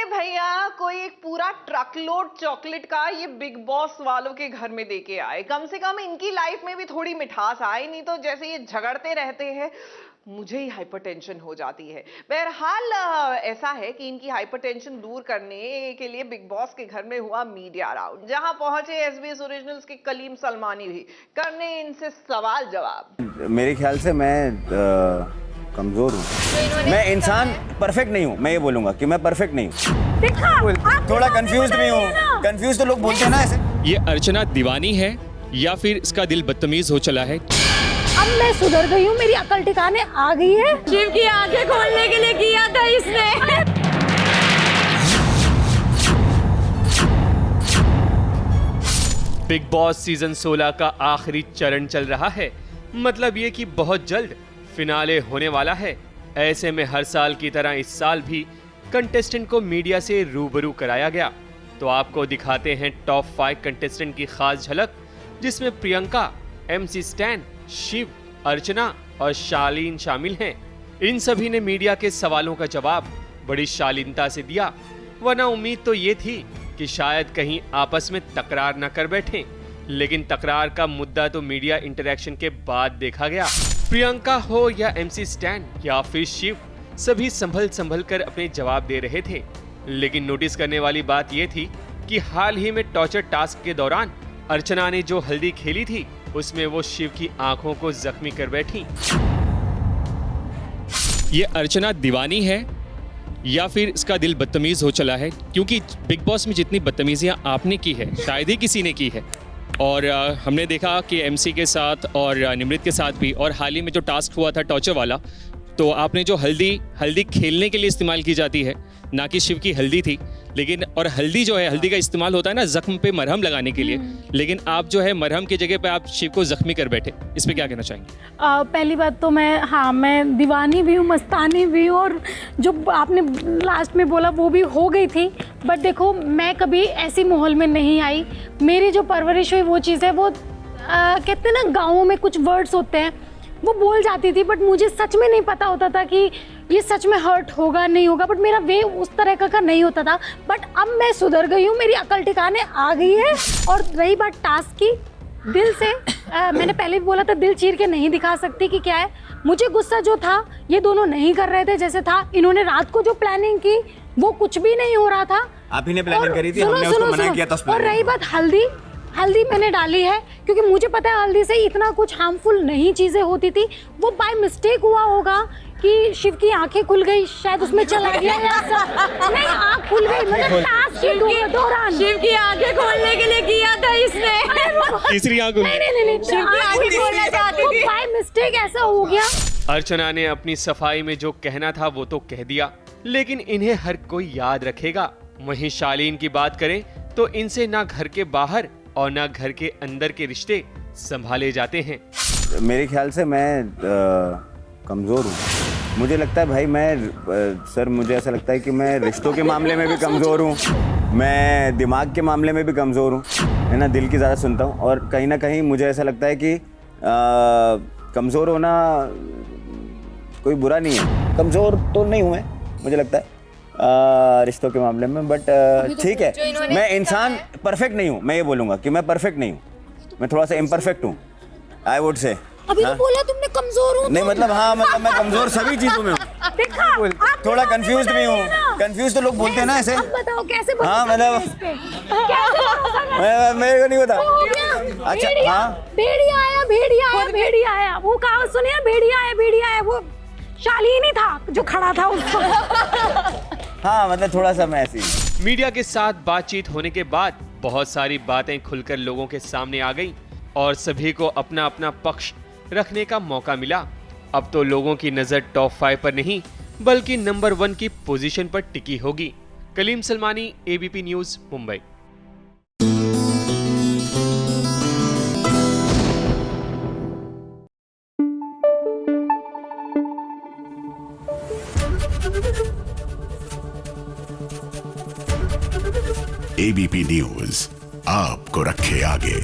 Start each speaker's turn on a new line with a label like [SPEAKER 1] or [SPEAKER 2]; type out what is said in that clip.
[SPEAKER 1] अरे भैया, कोई एक पूरा ट्रक लोड चॉकलेट का ये बिग बॉस वालों के घर में देके आए। कम से कम इनकी लाइफ में भी थोड़ी मिठास आए, नहीं तो जैसे ये झगड़ते रहते हैं मुझे ही हाइपरटेंशन हो जाती है। बहरहाल ऐसा है कि इनकी हाइपरटेंशन दूर करने के लिए बिग बॉस के घर में हुआ मीडिया राउंड, जहां पहुंचे एसबीएस ओरिजिनल्स के कलीम सलमानी भी करने इनसे सवाल जवाब।
[SPEAKER 2] मेरे ख्याल से मैं कमजोर हूँ। मैं इंसान परफेक्ट नहीं हूँ। मैं ये बोलूंगा कि मैं परफेक्ट नहीं हूँ। थोड़ा कंफ्यूज भी हूँ। कंफ्यूज तो लोग बोलते हैं ना ऐसे।
[SPEAKER 3] ये अर्चना दीवानी है या फिर इसका दिल बदतमीज हो चला है?
[SPEAKER 4] अब मैं सुधर गई हूँ, मेरी अकल ठिकाने आ गई है। शिव की आंखें खोलने के लिए किया था इसने।
[SPEAKER 3] बिग बॉस सीजन 16 का आखिरी चरण चल रहा है। मतलब ये कि बहुत जल्द फिनाले होने वाला है। ऐसे में हर साल की तरह इस साल भी कंटेस्टेंट को मीडिया से रूबरू कराया गया। तो आपको दिखाते हैं टॉप 5 कंटेस्टेंट की खास झलक, जिसमें प्रियंका, एमसी स्टैन, शिव, अर्चना और शालीन शामिल हैं। इन सभी ने मीडिया के सवालों का जवाब बड़ी शालीनता से दिया, वरना उम्मीद तो ये थी कि शायद कहीं आपस में तकरार न कर बैठें। लेकिन तकरार का मुद्दा तो मीडिया इंटरेक्शन के बाद देखा गया। प्रियंका हो या एमसी स्टैन या फिर शिव, सभी संभल कर अपने जवाब दे रहे थे। लेकिन नोटिस करने वाली बात यह थी कि हाल ही में टॉर्चर टास्क के दौरान अर्चना ने जो हल्दी खेली थी, उसमें वो शिव की आंखों को जख्मी कर बैठी। ये अर्चना दीवानी है या फिर इसका दिल बदतमीज हो चला है? क्योंकि बिग बॉस में जितनी बदतमीजियां आपने की है, शायद ही किसी ने की है। और हमने देखा कि एमसी के साथ और निमृत के साथ भी, और हाल ही में जो टास्क हुआ था टॉर्चर वाला, तो आपने जो हल्दी खेलने के लिए इस्तेमाल की जाती है, ना कि शिव की हल्दी थी। लेकिन और हल्दी जो है, हल्दी का इस्तेमाल होता है ना जख्म पे मरहम लगाने के लिए, लेकिन आप जो है मरहम की जगह पे आप शिव को जख्मी कर बैठे। इस पे क्या कहना चाहेंगे?
[SPEAKER 4] पहली बात तो मैं दीवानी भी हूँ, मस्तानी भी हूँ, और जो आपने लास्ट में बोला वो भी हो गई थी। बट देखो, मैं कभी ऐसी माहौल में नहीं आई। मेरी जो परवरिश हुई वो चीज़ है, वो कहते हैं ना गाँवों में कुछ वर्ड्स होते हैं, वो बोल जाती थी। बट मुझे सच में नहीं पता होता था कि ये सच में हर्ट होगा नहीं होगा। बट मेरा वे उस तरह का नहीं होता था। बट अब मैं सुधर गई हूँ, मेरी अकल ठिकाने आ गई है। और रही बात टास्क की, दिल से मैंने पहले भी बोला था, दिल चीर के नहीं दिखा सकती कि क्या है। मुझे गुस्सा जो था, ये दोनों नहीं कर रहे थे जैसे था। इन्होंने रात को जो प्लानिंग की, वो कुछ भी नहीं हो रहा था।
[SPEAKER 2] आप ही ने प्लानिंग करी थी, हमने उसको मना किया था।
[SPEAKER 4] और रही बात हल्दी मैंने डाली है, क्योंकि मुझे पता है हल्दी से इतना कुछ हार्मफुल नहीं चीजें होती थी। वो बाय मिस्टेक हुआ होगा कि शिव की आंखें खुल गई, शायद उसमें चला गया या नहीं, आंख खुल गई। मतलब टास्क के दौरान शिव की आंखें खोलने के लिए किया था इसने।
[SPEAKER 3] तीसरी आंख
[SPEAKER 4] नहीं, शिव की आंखें खोलना चाहती थी, बाय मिस्टेक ऐसा हो गया।
[SPEAKER 3] अर्चना ने अपनी सफाई में जो कहना था वो तो कह दिया, लेकिन इन्हें हर कोई याद रखेगा। वहीं शालीन की बात करें तो इनसे ना घर के बाहर और ना घर के अंदर के रिश्ते संभाले जाते हैं।
[SPEAKER 2] मेरे ख्याल से मैं कमज़ोर हूँ। मुझे लगता है भाई, सर मुझे ऐसा लगता है कि मैं रिश्तों के मामले में भी कमज़ोर हूँ, मैं दिमाग के मामले में भी कमज़ोर हूँ, है ना। दिल की ज़्यादा सुनता हूँ, और कहीं ना कहीं मुझे ऐसा लगता है कि कमज़ोर होना कोई बुरा नहीं है। कमज़ोर तो नहीं हूँ मैं, मुझे लगता है रिश्तों के मामले में। बट ठीक है, मैं इंसान परफेक्ट नहीं हूँ। मैं ये बोलूँगा कि मैं परफेक्ट नहीं हूँ, मैं थोड़ा सा इम्परफेक्ट हूँ, आई वुड से।
[SPEAKER 4] अभी तो बोला तुमने कमजोर हूँ।
[SPEAKER 2] नहीं मतलब मतलब मैं कमजोर सभी चीजों में हूँ। थोड़ा कंफ्यूज भी हूँ। कंफ्यूज तो लोग बोलते हैं ना ऐसे।
[SPEAKER 4] बताओ कैसे?
[SPEAKER 2] हाँ मतलब मेरे को नहीं पता। अच्छा हाँ, भेड़िया आया, वो कहावत सुनिए, भेड़िया आया, वो शालीन ही था जो खड़ा था उसको। हाँ मतलब थोड़ा सा मैं ऐसी।
[SPEAKER 3] मीडिया के साथ बातचीत होने के बाद बहुत सारी बातें खुलकर लोगों के सामने आ गई और सभी को अपना अपना पक्ष रखने का मौका मिला। अब तो लोगों की नजर टॉप 5 पर नहीं, बल्कि नंबर 1 की पोजीशन पर टिकी होगी। Kaleem Salmani, ABP news, Mumbai.
[SPEAKER 5] ABP news आपको रखे आगे।